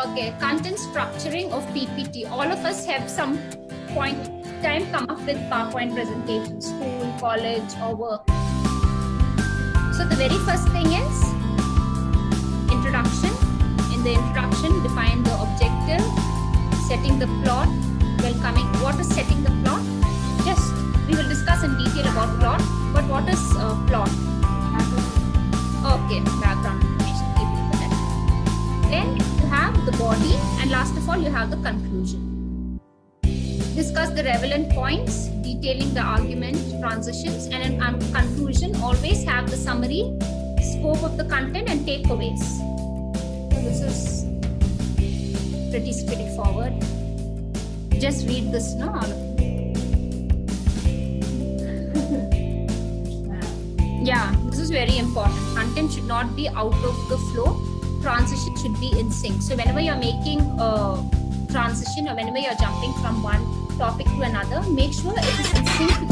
Okay, content structuring of PPT. All of us have some point time come up with PowerPoint presentations, school, college, or work. So the very first thing is introduction. In the introduction, define the objective, setting the plot, welcoming. What is setting the plot? Just we will discuss in detail about plot, but what is plot? Okay, background information. Keep it for that. Then you have the body, and last of all, you have the conclusion. Discuss the relevant points, detailing the argument, transitions, and in conclusion, always have the summary, scope of the content, and takeaways. So this is pretty straightforward. Just read this now, all of you. Yeah, this is very important. Content should not be out of the flow. Transition should be in sync. So whenever you're making a transition or whenever you're jumping from one topic to another, make sure it is in sync